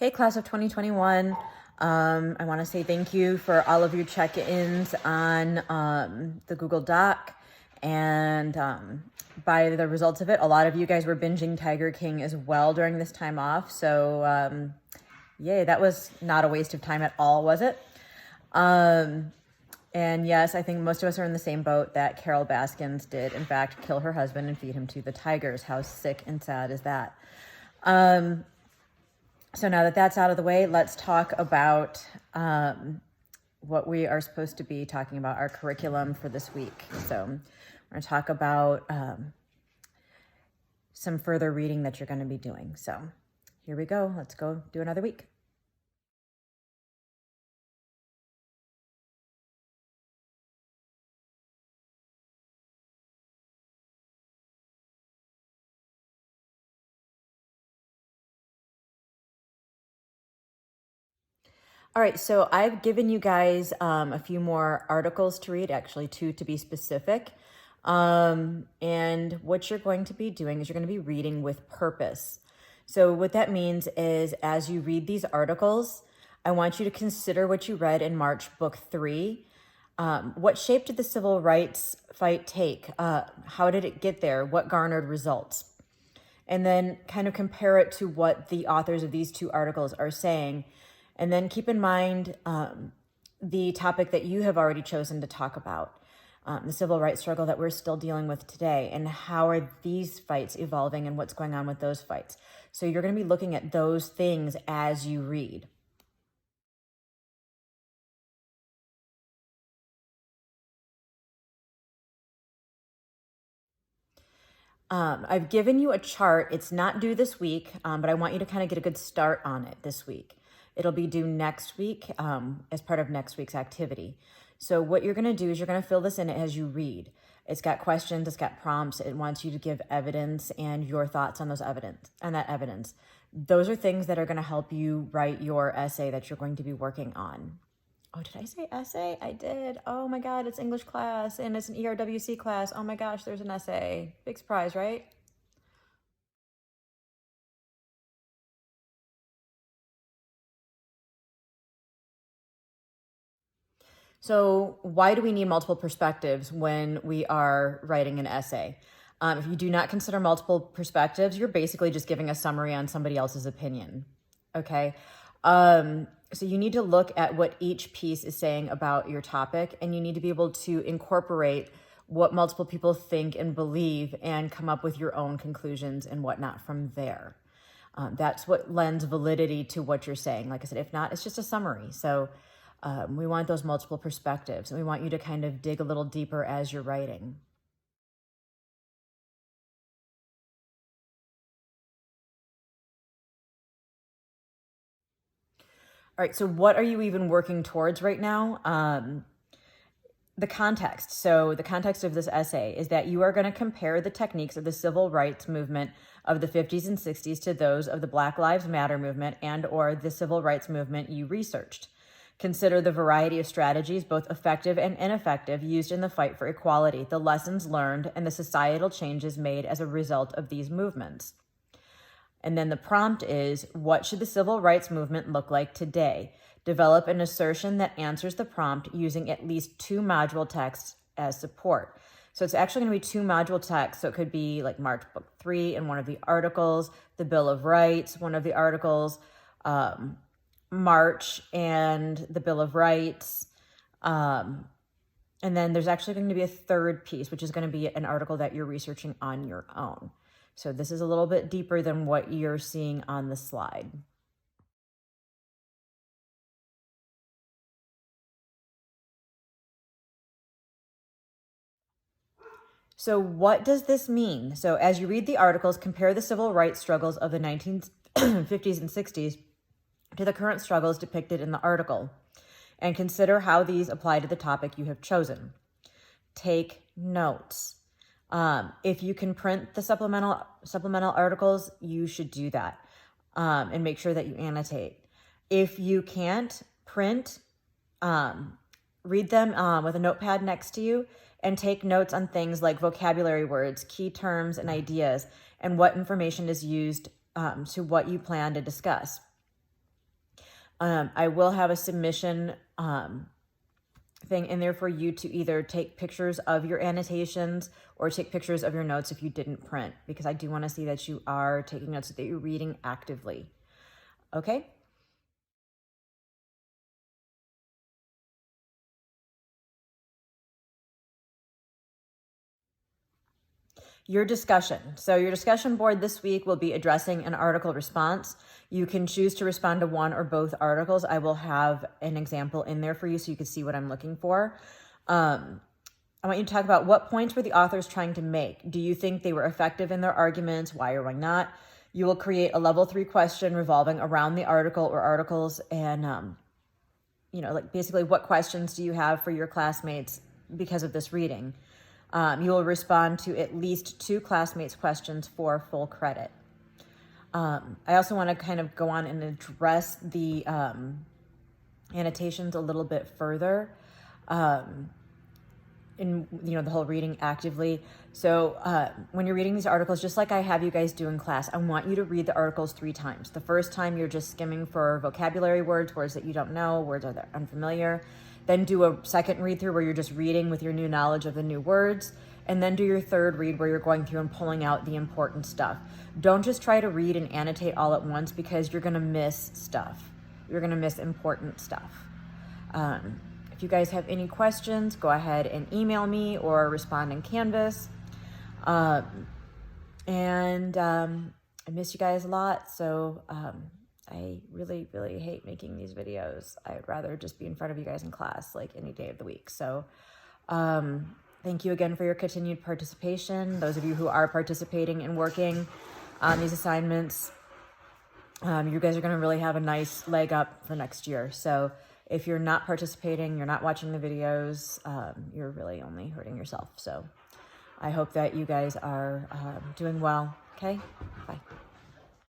Hey, class of 2021. I want to say thank you for all of your check-ins on the Google Doc. And by the results of it, a lot of you guys were binging Tiger King as well during this time off. So yay, that was not a waste of time at all, was it? And yes, I think most of us are in the same boat that Carol Baskins did, in fact, kill her husband and feed him to the tigers. How sick and sad is that? So now that that's out of the way, let's talk about what we are supposed to be talking about, our curriculum for this week. So we're going to talk about some further reading that you're going to be doing. So here we go. Let's go do another week. All right, so I've given you guys a few more articles to read, actually two to be specific. And what you're going to be doing is you're going to be reading with purpose. So what that means is as you read these articles, I want you to consider what you read in March Book 3. What shape did the civil rights fight take? How did it get there? What garnered results? And then kind of compare it to what the authors of these two articles are saying. And then keep in mind the topic that you have already chosen to talk about, the civil rights struggle that we're still dealing with today, and how are these fights evolving and what's going on with those fights. So you're going to be looking at those things as you read. I've given you a chart. It's not due this week, but I want you to kind of get a good start on it this week. It'll be due next week as part of next week's activity. So what you're going to do is you're going to fill this in as you read. It's got questions, it's got prompts. It wants you to give evidence and your thoughts on those evidence and that evidence. Those are things that are going to help you write your essay that you're going to be working on. Oh, did I say essay? I did. Oh my God, it's English class and it's an ERWC class. Oh my gosh, there's an essay. Big surprise, right? So why do we need multiple perspectives when we are writing an essay? If you do not consider multiple perspectives, you're basically just giving a summary on somebody else's opinion, okay? So you need to look at what each piece is saying about your topic, and you need to be able to incorporate what multiple people think and believe and come up with your own conclusions and whatnot from there. That's what lends validity to what you're saying. Like I said, if not, it's just a summary. So we want those multiple perspectives, and we want you to kind of dig a little deeper as you're writing. All right, so what are you even working towards right now? The context. So the context of this essay is that you are going to compare the techniques of the civil rights movement of the 50s and 60s to those of the Black Lives Matter movement and or the civil rights movement you researched. Consider the variety of strategies, both effective and ineffective, used in the fight for equality, the lessons learned, and the societal changes made as a result of these movements. And then the prompt is, what should the civil rights movement look like today? Develop an assertion that answers the prompt using at least 2 module texts as support. So it's actually going to be 2 module texts. So it could be like March Book 3 in one of the articles, the Bill of Rights, one of the articles, March and the Bill of Rights. And then there's actually going to be a third piece, which is going to be an article that you're researching on your own. So this is a little bit deeper than what you're seeing on the slide. So what does this mean? So as you read the articles, compare the civil rights struggles of the 1950s and 60s to the current struggles depicted in the article, and consider how these apply to the topic you have chosen. Take notes. If you can print the supplemental articles, you should do that, and make sure that you annotate. If you can't print, read them with a notepad next to you and take notes on things like vocabulary words, key terms, and ideas, and what information is used to what you plan to discuss. I will have a submission thing in there for you to either take pictures of your annotations or take pictures of your notes if you didn't print, because I do want to see that you are taking notes, that you're reading actively. Okay? Your discussion. So your discussion board this week will be addressing an article response. You can choose to respond to one or both articles. I will have an example in there for you so you can see what I'm looking for. I want you to talk about what points were the authors trying to make. Do you think they were effective in their arguments? Why or why not? You will create a level 3 question revolving around the article or articles, and like basically what questions do you have for your classmates because of this reading? You will respond to at least 2 classmates' questions for full credit. I also want to kind of go on and address the annotations a little bit further. In the whole reading actively. So when you're reading these articles, just like I have you guys do in class, I want you to read the articles 3 times. The first time you're just skimming for vocabulary words that you don't know, words that are unfamiliar. Then do a second read through where you're just reading with your new knowledge of the new words. And then do your third read where you're going through and pulling out the important stuff. Don't just try to read and annotate all at once, because you're gonna miss stuff. You're gonna miss important stuff. If you guys have any questions, go ahead and email me or respond in Canvas. I miss you guys a lot, so I really, really hate making these videos. I'd rather just be in front of you guys in class like any day of the week. So thank you again for your continued participation. Those of you who are participating and working on these assignments, you guys are going to really have a nice leg up for next year. So if you're not participating, you're not watching the videos, you're really only hurting yourself. So I hope that you guys are doing well. Okay? Bye.